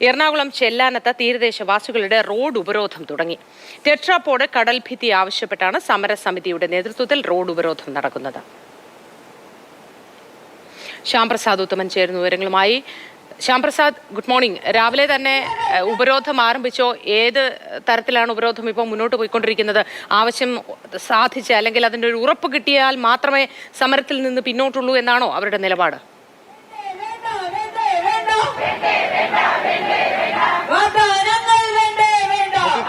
Ernakulam ചെല്ലാനത്ത് തീരദേശവാസികളുടെ road ഉപരോധം തുടങ്ങി. Tetrapod കടൽ ഭിത്തി ആവശ്യപ്പെട്ടാണ് സമരസമിതിയുടെ നേതൃത്വത്തിൽ റോഡ് ഉപരോധം നടക്കുന്നത്. ശ്യാംപ്രസാദ് ഉത്തമൻ ചേരുന്നു വിവരങ്ങളുമായി. Shyamprasad, good morning. രാവിലെ തന്നെ ഉപരോധം ആരംഭിച്ചോ? ഏത് തരത്തിലാണ് ഉപരോധം ഇപ്പോൾ മുന്നോട്ട് പോയിക്കൊണ്ടിരിക്കുന്നത്? ആവശ്യം സാധിച്ച് അല്ലെങ്കിൽ അതിൻ്റെ ഒരു ഉറപ്പ് കിട്ടിയാൽ മാത്രമേ സമരത്തിൽ നിന്ന് പിന്നോട്ടുള്ളൂ എന്നാണോ അവരുടെ നിലപാട്?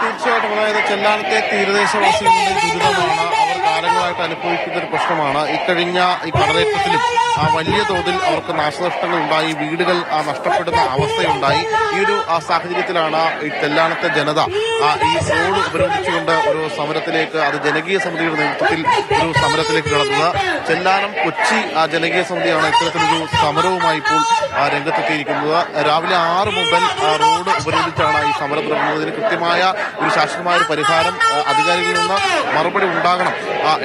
തീർച്ചയായിട്ടും, അതായത് ചെല്ലാനത്തെ തീരദേശവാസികളുടെ ദുരിതമാണ്, അവർ കാലങ്ങളായിട്ട് അനുഭവിക്കുന്ന ഒരു പ്രശ്നമാണ്. ഇക്കഴിഞ്ഞ ഈ കടലേറ്റത്തിലും വലിയ തോതിൽ അവർക്ക് നാശനഷ്ടങ്ങൾ ഉണ്ടായി, വീടുകൾ നഷ്ടപ്പെടുന്ന അവസ്ഥയുണ്ടായി. ഈ ഒരു സാഹചര്യത്തിലാണ് ഈ ചെല്ലാനത്തെ ജനത ഈ റോഡ് ഉപരോധിച്ചുകൊണ്ട് ഒരു സമരത്തിലേക്ക്, അത് ജനകീയ സമിതിയുടെ നേതൃത്വത്തിൽ ഒരു സമരത്തിലേക്ക് കടന്നത്. ചെല്ലാനം കൊച്ചി ജനകീയ സമിതിയാണ് ഇത്തരത്തിലൊരു സമരവുമായി ഇപ്പോൾ രംഗത്തെത്തിയിരിക്കുന്നത്. രാവിലെ 6 മുതൽ റോഡ് ഉപരോധിച്ചാണ് ഈ സമരം തുടങ്ങുന്നതിന് കൃത്യമായ ഒരു ശാശ്വതമായ ഒരു പരിഹാരം അധികാരികളിൽ നിന്ന് മറുപടി ഉണ്ടാകണം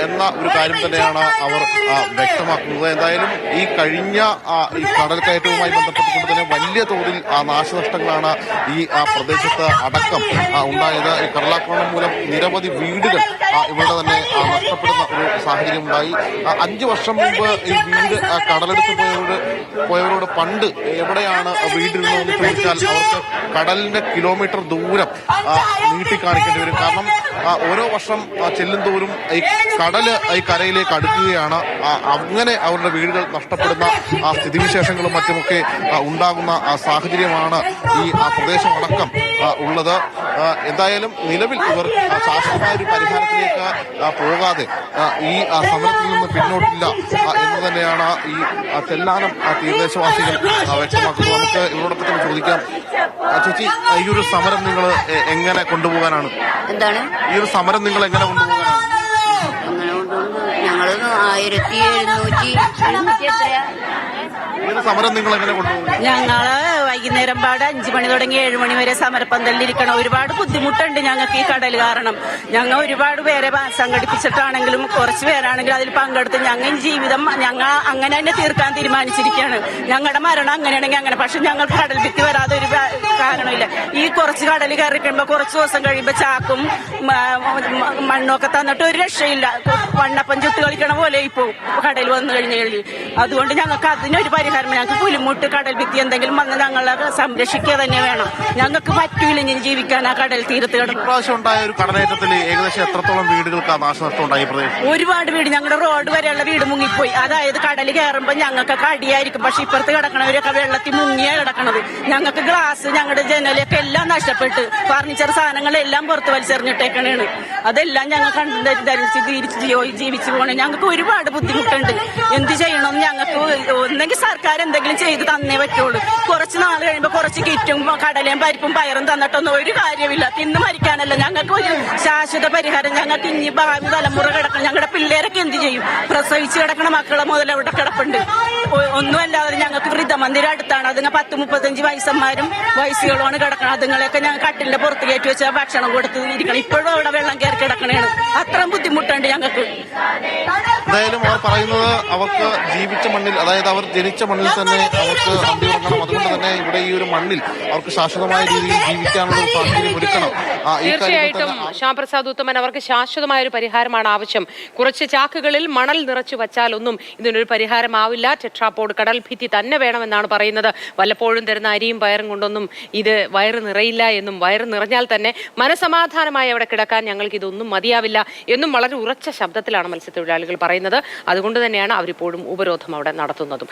എന്ന ഒരു കാര്യം തന്നെയാണ് അവർ വ്യക്തമാക്കുന്നത്. എന്തായാലും ഈ കഴിഞ്ഞ ഈ കടൽക്കയറ്റവുമായി ബന്ധപ്പെട്ടുകൊണ്ട് തന്നെ വലിയ തോതിൽ നാശനഷ്ടങ്ങളാണ് ഈ പ്രദേശത്ത് അടക്കം ഉണ്ടായത്. ഈ കടലാക്രമണം മൂലം നിരവധി വീടുകൾ ഇവിടെ തന്നെ നഷ്ടപ്പെടുന്ന ഒരു സാഹചര്യം ഉണ്ടായി. 5 വർഷം മുമ്പ് ഈ വീട് കടലെടുത്ത് പോയവരോട് പണ്ട് എവിടെയാണ് വീടിരുന്നതെന്ന് ചോദിച്ചാൽ അവർക്ക് കടലിന്റെ കിലോമീറ്റർ ദൂരം നീട്ടിക്കാണിക്കേണ്ടി വരും. കാരണം ഓരോ വർഷം ചെല്ലും തോറും ഈ കടല് ഈ കരയിലേക്ക് അടുക്കുകയാണ്. അങ്ങനെ അവരുടെ വീടുകൾ നഷ്ടപ്പെടുന്ന സ്ഥിതിവിശേഷങ്ങളും മറ്റുമൊക്കെ ഉണ്ടാകുന്ന സാഹചര്യമാണ് ഈ പ്രദേശമടക്കം ഉള്ളത്. എന്തായാലും നിലവിൽ ഇവർ ശാശ്വതമായ ഒരു പരിഹാരത്തിലേക്ക് പോകാതെ ഈ സമരത്തിൽ നിന്ന് പിന്നോട്ടില്ല എന്ന് തന്നെയാണ് ഈ ചെല്ലാനം തീരദേശവാസികൾ വ്യക്തമാക്കുന്നത്. നമുക്ക് ഇവരോടൊപ്പം തന്നെ ചോദിക്കാം. ചേച്ചി, ഈ ഒരു സമരം നിങ്ങൾ എങ്ങനെ കൊണ്ടുപോകാനാണ്? എന്താണ് ഈ ഒരു സമരം നിങ്ങൾ എങ്ങനെ കൊണ്ടുപോകാനാണ്? അങ്ങനെ ഞങ്ങള് 1700 എത്രയാ സമരം നിങ്ങൾ എങ്ങനെ കൊണ്ടുപോകും? ഞങ്ങള് വൈകുന്നേരം പാട് 5 മണി തുടങ്ങി 7 മണി വരെ സമരപ്പന്തലിരിക്കണം. ഒരുപാട് ബുദ്ധിമുട്ടുണ്ട് ഞങ്ങൾക്ക് ഈ കടൽ കാരണം. ഞങ്ങൾ ഒരുപാട് പേരെ സംഘടിപ്പിച്ചിട്ടാണെങ്കിലും കുറച്ച് പേരാണെങ്കിലും അതിൽ പങ്കെടുത്ത് ഞങ്ങൾ ജീവിതം ഞങ്ങൾ അങ്ങനെ തന്നെ തീർക്കാൻ തീരുമാനിച്ചിരിക്കുകയാണ്. ഞങ്ങളുടെ മരണം അങ്ങനെയാണെങ്കിൽ അങ്ങനെ. പക്ഷെ ഞങ്ങൾ കടൽ ഭിത്തി വരാതെ ഒരു കാരണമില്ല. ഈ കുറച്ച് കടൽ കയറി കഴിയുമ്പോൾ കുറച്ച് ദിവസം കഴിയുമ്പോൾ ചാക്കും മണ്ണൊക്കെ തന്നിട്ട് ഒരു രക്ഷയില്ല. വണ്ണപ്പം ചുട്ട് കളിക്കണ പോലെ ഇപ്പോൾ കടൽ വന്നു കഴിഞ്ഞു. അതുകൊണ്ട് ഞങ്ങൾക്ക് അതിനൊരു പരിഹാരം, ഞങ്ങൾക്ക് പുലിമുട്ട് കടൽ ഭിത്തി എന്തെങ്കിലും വന്ന് ഞങ്ങളെ സംരക്ഷിക്കുക തന്നെ വേണം. ഞങ്ങൾക്ക് പറ്റൂല ഇനി ജീവിക്കാൻ ആ കടൽ തീരത്ത് കിടക്കും. പ്രാവശ്യം ഉണ്ടായ ഒരു കടലേറ്റത്തിൽ ഏകദേശം എത്രത്തോളം വീടുകൾക്ക് നാശനഷ്ടം ഉണ്ടായി? ഒരുപാട് വീട്, ഞങ്ങളുടെ റോഡ് വരെയുള്ള വീട് മുങ്ങിപ്പോയി. അതായത് കടൽ കയറുമ്പോൾ ഞങ്ങൾക്കൊക്കെ അടിയായിരിക്കും. പക്ഷെ ഇപ്പുറത്ത് കിടക്കണവരൊക്കെ വെള്ളത്തിൽ മുങ്ങിയാ കിടക്കണത്. ഞങ്ങൾക്ക് ഗ്ലാസ്, ഞങ്ങളുടെ ജനലൊക്കെ എല്ലാം നഷ്ടപ്പെട്ട് ഫർണിച്ചർ സാധനങ്ങളെല്ലാം പുറത്ത് വലിച്ചെറിഞ്ഞിട്ടേക്കണേണ്. അതെല്ലാം ഞങ്ങൾ ധരിച്ച് ജീവിച്ചു പോകണം. ഞങ്ങൾക്ക് ഒരുപാട് ബുദ്ധിമുട്ടുണ്ട്. എന്ത് ചെയ്യണം? ഞങ്ങൾക്ക് ഒന്നെങ്കിൽ സർക്കാർ എന്തെങ്കിലും ചെയ്ത് തന്നേ പറ്റുള്ളൂ. കുറച്ച് നാൾ കഴിയുമ്പോൾ കുറച്ച് കിറ്റും കടലയും പരിപ്പും പയറും തന്നിട്ടൊന്നും ഒരു കാര്യമില്ല. തിന്ന് മരിക്കാനല്ല. ഞങ്ങൾക്ക് ഒരു ശാശ്വത പരിഹാരം. ഞങ്ങൾക്ക് ഇനി ഭാവി തലമുറ കിടക്കണം. ഞങ്ങളുടെ പിള്ളേരൊക്കെ എന്ത് ചെയ്യും? പ്രസവിച്ച് കിടക്കണ മക്കളെ മുതൽ അവിടെ കിടപ്പുണ്ട്. ഒന്നുമല്ലാതെ ഞങ്ങൾക്ക് വൃദ്ധമന്ദിരം അടുത്താണ്. അതിന് 10-35 വയസ്സന്മാരും വയസ്സുകളുമാണ് കിടക്കണം. അതുങ്ങളെയൊക്കെ ഞങ്ങൾ കട്ടിലിന്റെ പുറത്ത് കയറ്റി വെച്ച ഭക്ഷണം കൊടുത്ത് ഇരിക്കണം. ഇപ്പോഴും അവിടെ വെള്ളം കയറി കിടക്കണേണ്. അത്രയും ബുദ്ധിമുട്ടുണ്ട് ഞങ്ങൾക്ക്. എന്തായാലും അവർ പറയുന്നത് അവർക്ക് ജീവിച്ച മണ്ണിൽ, അതായത് അവർ ജനിച്ച മണ്ണിൽ തന്നെ അവർക്ക് അന്തിയുറങ്ങണം. അതുകൊണ്ട് തന്നെ ഇവിടെ ഈ ഒരു മണ്ണിൽ അവർക്ക് ശാശ്വതമായ രീതിയിൽ ജീവിക്കാനുള്ള ഒരു സാഹചര്യം ഒരുക്കണം. തീർച്ചയായിട്ടും ശ്യാംപ്രസാദ് ഉത്തമൻ, അവർക്ക് ശാശ്വതമായ ഒരു പരിഹാരമാണ് ആവശ്യം. കുറച്ച് ചാക്കുകളിൽ മണൽ നിറച്ചു വച്ചാലൊന്നും ഇതിനൊരു പരിഹാരമാവില്ല. ടെട്രാപോഡ് കടൽ ഭിത്തി തന്നെ വേണമെന്നാണ് പറയുന്നത്. വല്ലപ്പോഴും തരുന്ന അരിയും പയറും കൊണ്ടൊന്നും ഇത് വയറ് നിറയില്ല എന്നും, വയറ് നിറഞ്ഞാൽ തന്നെ മനസമാധാനമായി അവിടെ കിടക്കാൻ ഞങ്ങൾക്ക് ഇതൊന്നും മതിയാവില്ല എന്നും വളരെ ഉറച്ച ശബ്ദത്തിലാണ് മത്സ്യത്തൊഴിലാളികൾ പറയുന്നത്. അതുകൊണ്ട് തന്നെയാണ് അവരിപ്പോഴും ഉപരോധം അവിടെ നടത്തുന്നതും.